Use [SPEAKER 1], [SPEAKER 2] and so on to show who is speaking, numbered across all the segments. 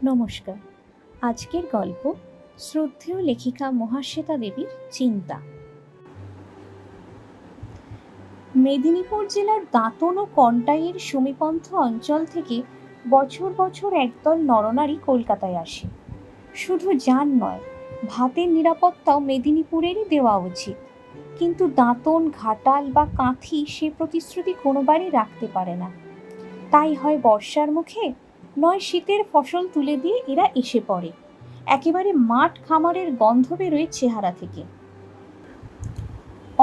[SPEAKER 1] নমস্কার। আজকের গল্প শ্রদ্ধেয় লেখিকা মহাশ্বেতা দেবীর চিন্তা। মেদিনীপুর জেলার দাঁতন ও কন্টাইয়ের সমীপন্থ অঞ্চল থেকে বছর বছর একদল নরনারী কলকাতায় আসে। শুধু যান নয়, ভাতের নিরাপত্তাও মেদিনীপুরেরই দেওয়া উচিত। কিন্তু দাঁতন, ঘাটাল বা কাঁথি সে প্রতিশ্রুতি কোনোবারই রাখতে পারে না। তাই হয় বর্ষার মুখে, নয় শীতের ফসল তুলে দিয়ে এরা এসে পড়ে। একেবারে মাঠ খামারের গন্ধ বেরোয় চেহারা থেকে।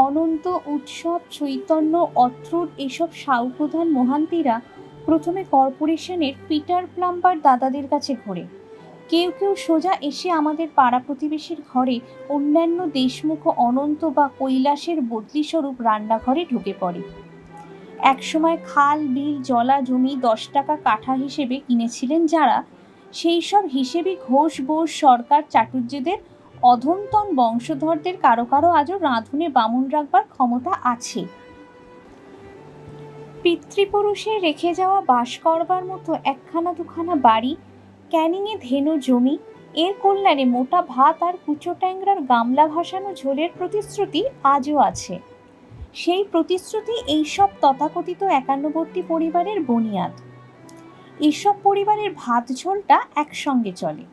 [SPEAKER 1] অনন্ত, উৎসব, চৈতন্য, অত্রুর এসব সাউপ্রধান মহান্তিরা প্রথমে কর্পোরেশনের পিটার প্লাম্বার দাদাদের কাছে ঘোরে। কেউ কেউ সোজা এসে আমাদের পাড়া প্রতিবেশীর ঘরে অন্যান্য দেশমুখ অনন্ত বা কৈলাসের বদলিস্বরূপ রান্নাঘরে ঢুকে পড়ে। একসময় খাল, বিল, জলা জমি 10 টাকা কাঠা হিসেবে কিনেছিলেন যারা, সেই সব হিসেবে ঘোষ, বোস, সরকার, চাটুর্যেদের অধমতন বংশধরদের কারো কারো আজও রাঁধুনে বামুন রাখবার ক্ষমতা আছে। পিতৃপুরুষের রেখে যাওয়া বাস করবার মতো একখানা দুখানা বাড়ি, ক্যানিংয়ে ধেনু জমি, এর কল্যাণে মোটা ভাত আর কুচো ট্যাংরার গামলা ভাসানো ঝোলের প্রতিশ্রুতি আজও আছে। সেই প্রতিশ্রুতি এইসব তথাকথিত একান্নবর্তী পরিবারের বুনিয়াদ। এইসব পরিবারের ভাত ঝোলটা একসঙ্গে চলে।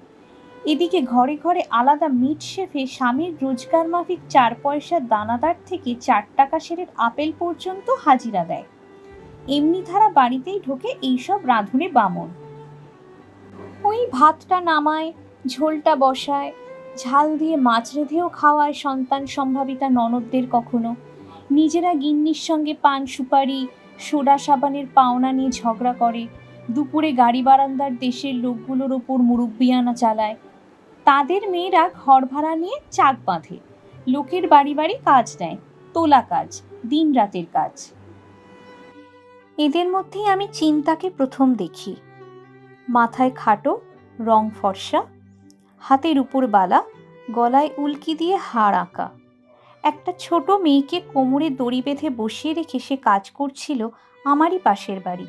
[SPEAKER 1] এদিকে ঘরে ঘরে আলাদা মিট শেফে স্বামীর রোজগার মাফিক 4 পয়সার দানাদার থেকে 4 টাকা সেরের আপেল পর্যন্ত হাজিরা দেয়। এমনি ধারা বাড়িতেই ঢোকে এইসব রাঁধুনে বামন। ওই ভাতটা নামায়, ঝোলটা বসায়, ঝাল দিয়ে মাছ রেঁধেও খাওয়ায় সন্তান সম্ভাবিতা ননদদের কখনো। নিজেরা গিন্নির সঙ্গে পান সুপারি, সোডা সাবানের পাওনা নিয়ে ঝগড়া করে। দুপুরে গাড়ি বারান্দার দেশের লোকগুলোর ওপর মুরব্বিয়ানা চালায়। তাদের মেয়েরা ঘর ভাড়া নিয়ে চাক বাঁধে, লোকের বাড়ি বাড়ি কাজ নেয়, তোলা কাজ, দিন রাতের কাজ। এদের মধ্যেই আমি চিন্তাকে প্রথম দেখি। মাথায় খাটো, রং ফর্সা, হাতের উপর বালা, গলায় উল্কি দিয়ে হাড় আঁকা। একটা ছোট মেয়েকে কোমরে দড়ি বেঁধে বসিয়ে রেখে সে কাজ করছিল আমারই পাশের বাড়ি।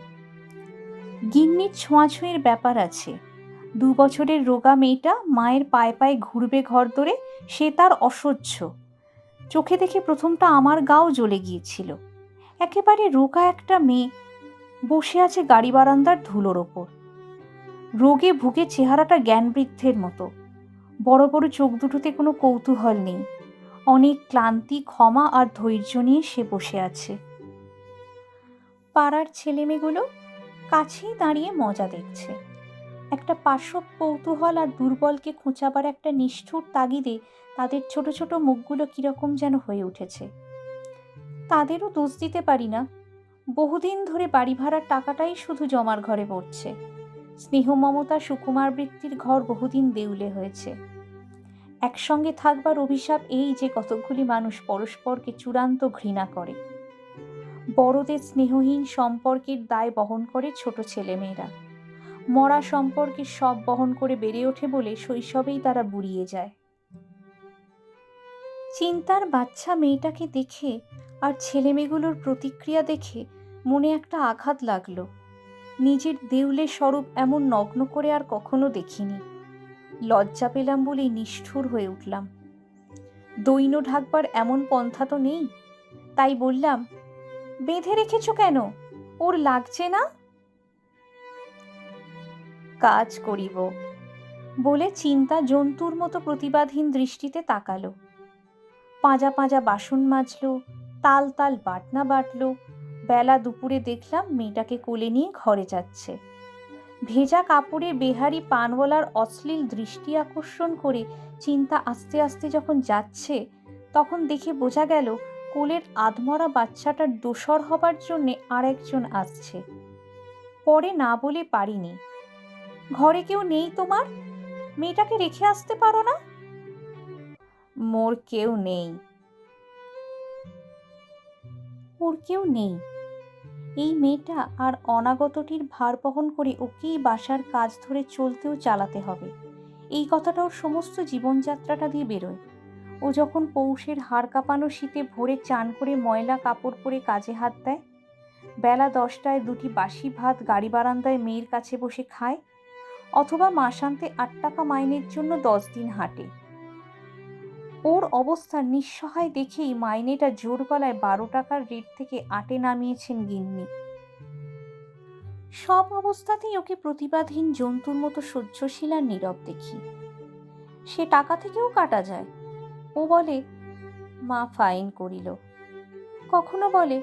[SPEAKER 1] গিন্নির ছোঁয়াছুঁয়ের ব্যাপার আছে। 2 বছরের রোগা মেয়েটা মায়ের পায়ে পায়ে ঘুরবে ঘর ধরে, সে তার অসহ্য। চোখে দেখে প্রথমটা আমার গাও জ্বলে গিয়েছিল। একেবারে রোগা একটা মেয়ে বসে আছে গাড়ি বারান্দার ধুলোর ওপর। রোগে ভুগে চেহারাটা জ্ঞানবৃদ্ধের মতো। বড় বড় চোখ দুটোতে কোনো কৌতূহল নেই। অনেক ক্লান্তি, ক্ষমা আর ধৈর্য নিয়ে সে বসে আছে। পাড়ার ছেলেমেয়েগুলো কাছেই দাঁড়িয়ে মজা দেখছে। একটা পাশব কৌতূহল আর দুর্বলকে খোঁচাবার একটা নিষ্ঠুর তাগিদে তাদের ছোট ছোট মুখগুলো কিরকম যেন হয়ে উঠেছে। তাদেরও দোষ দিতে পারি না। বহুদিন ধরে বাড়ি ভাড়ার টাকাটাই শুধু জমার ঘরে পড়ছে। স্নেহ, মমতা, সুকুমার বৃত্তির ঘর বহুদিন দেউলে হয়েছে। একসঙ্গে থাকবার অভিশাপ এই যে কতকগুলি মানুষ পরস্পরকে চূড়ান্ত ঘৃণা করে। বড়দের স্নেহহীন সম্পর্কের দায় বহন করে ছোট ছেলেমেয়েরা। মরা সম্পর্কে সব বহন করে বেড়ে ওঠে বলে শৈশবেই তারা বুড়িয়ে যায়। চিন্তার বাচ্চা মেয়েটাকে দেখে আর ছেলেমেয়েগুলোর প্রতিক্রিয়া দেখে মনে একটা আঘাত লাগলো। নিজের দেউলে স্বরূপ এমন নগ্ন করে আর কখনো দেখিনি। লজ্জা পেলাম বলেই নিষ্ঠুর হয়ে উঠলাম। দৈন্য ঢাকবার এমন পন্থা তো নেই। তাই বললাম, বেঁধে রেখেছো কেন? ওর লাগছে না? কাজ করিব বলে চিন্তা জন্তুর মতো প্রতিবাদহীন দৃষ্টিতে তাকালো। পাঁজা পাঁজা বাসন মাজলো, তাল তাল বাটনা বাটলো। বেলা দুপুরে দেখলাম মেয়েটাকে কোলে নিয়ে ঘরে যাচ্ছে। ভেজা কাপড়ে বেহারি পানওয়ালার অশ্লীল দৃষ্টি আকর্ষণ করে চিন্তা আস্তে আস্তে যখন যাচ্ছে, তখন দেখে বোঝা গেল কোলের আধমরা বাচ্চাটার দোসর হবার জন্যে আর একজন আসছে। পরে না বলে পারিনি, ঘরে কেউ নেই তোমার? মেয়েটাকে রেখে আসতে পারো না? মোর কেউ নেই। ওর কেউ নেই। এই মেয়েটা আর অনাগতটির ভার বহন করে ওকেই বাসার কাজ ধরে চলতেও চালাতে হবে। এই কথাটা ওর সমস্ত জীবনযাত্রাটা দিয়ে বেরোয়। ও যখন পৌষের হাড় কাঁপানো শীতে ভোরে চান করে ময়লা কাপড় পরে কাজে হাত দেয়, বেলা 10টায় 2টি বাসি ভাত গাড়ি বারান্দায় মেয়ের কাছে বসে খায়, অথবা মাসান্তে 8 টাকা মাইনের জন্য 10 দিন হাঁটে। ওর অবস্থা নিঃসহায় দেখেই মাইনেটা জোর গলায় 12 টাকার রেট থেকে 8-এ নামিয়েছেন গিন্নি। সব অবস্থাতেই ওকে প্রতিবাদহীন জন্তুর মতো সহ্যশীল আর নীরব দেখি। সে টাকা থেকেও কাটা যায়। ও বলে, মা ফাইন করিল। কখনো বলে,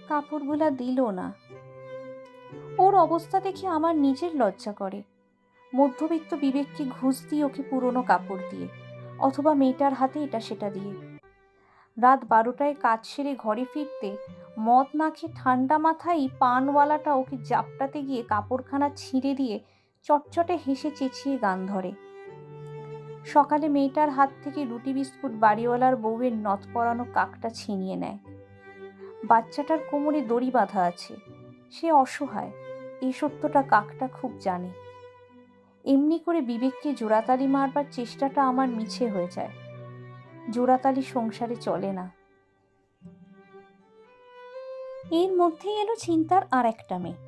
[SPEAKER 1] কাপড়গুলা দিল না। ওর অবস্থা দেখে আমার নিজের লজ্জা করে। মধ্যবিত্ত বিবেককে ঘুষ দিয়ে ওকে পুরনো কাপড় দিয়ে, অথবা মেয়েটার হাতে এটা সেটা দিয়ে। রাত 12টায় কাজ সেরে ঘরে ফিরতে মদ না খেয়ে ঠান্ডা মাথায় পানওয়ালাটা ওকে জাপটাতে গিয়ে কাপড়খানা ছিঁড়ে দিয়ে চটচটে হেসে চেঁচিয়ে গান ধরে। সকালে মেয়েটার হাত থেকে রুটি বিস্কুট বাড়িওয়ালার বউয়ের নথ পরানো কাকটা ছিনিয়ে নেয়। বাচ্চাটার কোমরে দড়ি বাঁধা আছে। সে অসহায়, এই সত্যটা কাকটা খুব জানে। এমনি করে বিবেককে জোড়াতালি মারবার চেষ্টাটা আমার মিছে হয়ে যায়। জোড়াতালি সংসারে চলে না। এর মধ্যেই এলো চিন্তার আর একটা মেয়ে।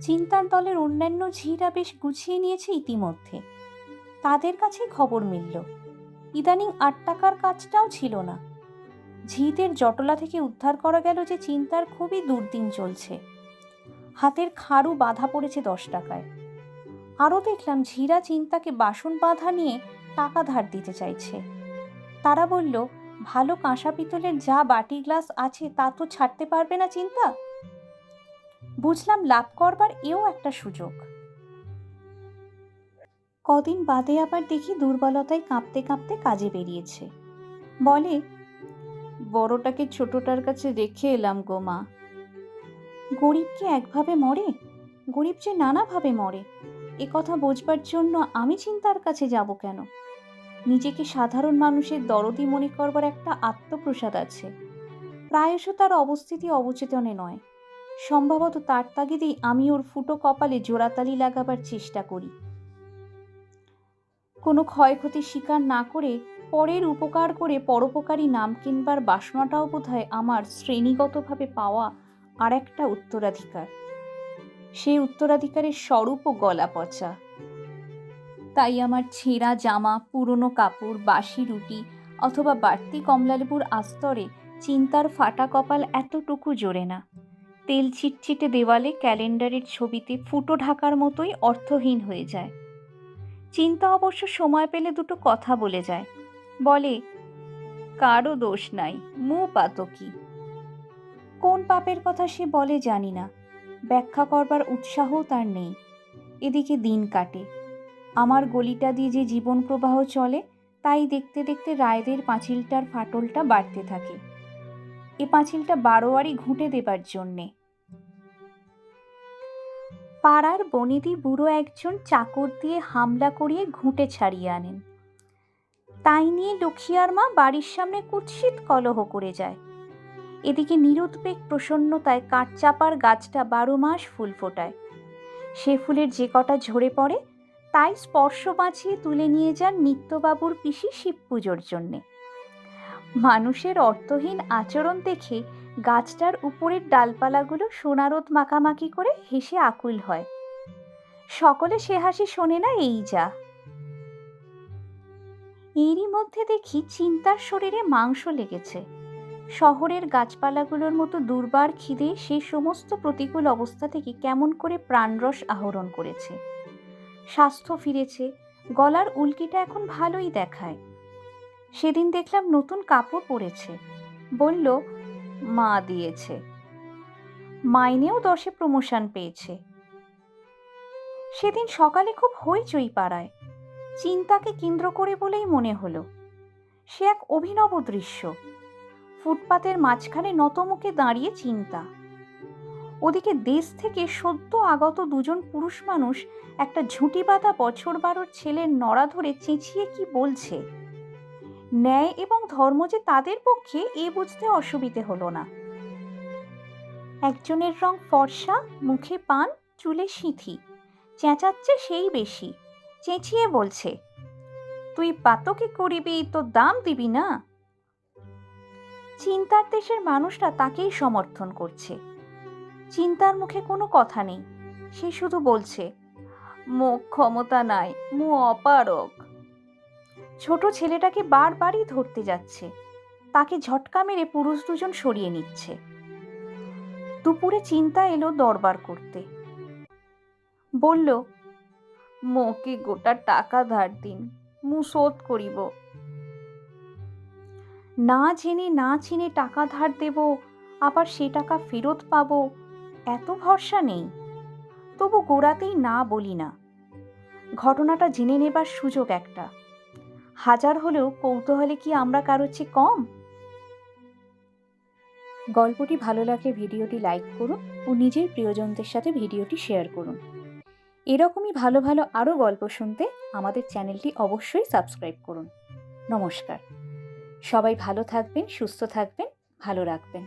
[SPEAKER 1] চিন্তার দলের অন্যান্য ঝিরা বেশ গুছিয়ে নিয়েছে ইতিমধ্যে। তাদের কাছেই খবর মিলল, ইদানিং 8 টাকার কাজটাও ছিল না। ঝিদের জটলা থেকে উদ্ধার করা গেল যে চিন্তার খুবই দুর্দিন চলছে। হাতের খাড়ু বাঁধা পড়েছে 10 টাকায়। আরও দেখলাম ঝিরা চিন্তাকে বাসন বাঁধা নিয়ে টাকা ধার দিতে চাইছে। তারা বলল, ভালো কাঁসা পিতলের যা বাটি গ্লাস আছে তা তো ছাড়তে পারবে না চিন্তা। বুঝলাম লাভ করবার এও একটা সুযোগ। কদিন বাদে আবার দেখি দুর্বলতায় কাঁপতে কাঁপতে কাজে বেরিয়েছে। বলে, বড়টাকে ছোটটার কাছে রেখে এলাম গো মা। গরিব কি একভাবে মরে? গরিব যে নানাভাবে মরে। এ কথা বোঝবার জন্য আমি চিন্তার কাছে যাব কেন? নিজেকে সাধারণ মানুষের দরদি মনে করবার একটা আত্মপ্রসাদ আছে। প্রায়শ তার অবস্থিতি অবচেতনে নয়। সম্ভবত তার তাগিদেই আমি ওর ফুটো কপালে জোড়াতালি লাগাবার চেষ্টা করি। কোনো ক্ষয়ক্ষতির শিকার না করে পরের উপকার করে পরোপকারী নাম কিনবার বাসনাটাও বোধহয় আমার শ্রেণীগতভাবে পাওয়া আর একটা উত্তরাধিকার। সেই উত্তরাধিকারের স্বরূপও গলা পচা। তাই আমার ছেঁড়া জামা, পুরনো কাপড়, বাসি রুটি অথবা বাড়তি কমলালেবুর আস্তরে চিন্তার ফাটা কপাল এতটুকু জোরে না। তেল ছিটছিটে দেওয়ালে ক্যালেন্ডারের ছবিতে ফুটো ঢাকার মতোই অর্থহীন হয়ে যায়। চিন্তা অবশ্য সময় পেলে দুটো কথা বলে যায়। বলে, কারও দোষ নাই, মু পাতকি। কোন পাপের কথা সে বলে জানি না, ব্যাখ্যা করবার উৎসাহও তার নেই। এদিকে দিন কাটে। আমার গলিটা দিয়ে যে জীবন প্রবাহ চলে তাই দেখতে দেখতে রায়দের পাঁচিলটার ফাটলটা বাড়তে থাকে। এ পাঁচিলটা বারোয়ারি ঘুঁটে দেবার জন্যে। পাড়ার বনেদি বুড়ো একজন চাকর দিয়ে হামলা করিয়ে ঘুঁটে ছাড়িয়ে আনেন। তাই নিয়ে লক্ষ্মীর মা বাড়ির সামনে কুৎসিত কলহ করে যায়। এদিকে নিরুদ্বেগ প্রসন্নতায় কাঠচাপার গাছটা 12 মাস ফুল ফোটায়। সে ফুলের যে কটা ঝরে পড়ে তাই স্পর্শ বাঁচিয়ে তুলে নিয়ে যান নিত্যবাবুর পিসি শিব পুজোর জন্যে। মানুষের অর্থহীন আচরণ দেখে গাছটার উপরের ডালপালাগুলো সোনারোদ মাখামাখি করে হেসে আকুল হয়। সকলে সে হাসি শোনে না, এই যা। এরই মধ্যে দেখি চিন্তার শরীরে মাংস লেগেছে। শহরের গাছপালাগুলোর মতো দুর্বার খিদে সেই সমস্ত প্রতিকূল অবস্থা থেকে কেমন করে প্রাণরস আহরণ করেছে। স্বাস্থ্য ফিরেছে, গলার উল্কিটা এখন ভালোই দেখায়। সেদিন দেখলাম নতুন কাপড় পরেছে। বলল, মা দিয়েছে। মাইনেও 10-এ প্রমোশন পেয়েছে। সেদিন সকালে খুব হইচই পাড়ায়। চিন্তাকে কেন্দ্র করে বলেই মনে হলো। সে এক অভিনব দৃশ্য। ফুটপাতের মাঝখানে নতমুখে দাঁড়িয়ে চিন্তা। ওদিকে দেশ থেকে সদ্য আগত 2জন পুরুষ মানুষ একটা ঝুঁটি বাঁধা বছর 12-র ছেলের নড়া ধরে চেঁচিয়ে কি বলছে। ন্যায় এবং ধর্ম যে তাদের পক্ষে এ বুঝতে অসুবিধে হলো না। একজনের রং ফর্সা, মুখে পান, চুলে সিঁথি। চেঁচাচ্ছে সেই বেশি। চেঁচিয়ে বলছে, তুই পাতকি করিবি তো দাম দিবি না। চিন্তার দেশের মানুষরা তাকেই সমর্থন করছে। চিন্তার মুখে কোনো কথা নেই। সে শুধু বলছে, মুখ ক্ষমতা নাই, মু অপারক। ছোট ছেলেটাকে বারবারই ধরতে যাচ্ছে, তাকে ঝটকা মেরে পুরুষ দুজন সরিয়ে নিচ্ছে। দুপুরে চিন্তা এলো দরবার করতে। বলল, মোকে গোটা টাকা ধার দিন, মু শোধ করিব। না জেনে না চিনে টাকা ধার দেব, আবার সে টাকা ফেরত পাবো, এত ভরসা নেই। তবু গোড়াতেই না বলি না। ঘটনাটা জেনে নেবার সুযোগ একটা। হাজার হলেও কৌতূহলে কি আমরা কারোর চেয়ে কম? গল্পটি ভালো লাগলে ভিডিওটি লাইক করুন ও নিজের প্রিয়জনদের সাথে ভিডিওটি শেয়ার করুন। এরকমই ভালো ভালো আরও গল্প শুনতে আমাদের চ্যানেলটি অবশ্যই সাবস্ক্রাইব করুন। নমস্কার। সবাই ভালো থাকবেন, সুস্থ থাকবেন, ভালো রাখবেন।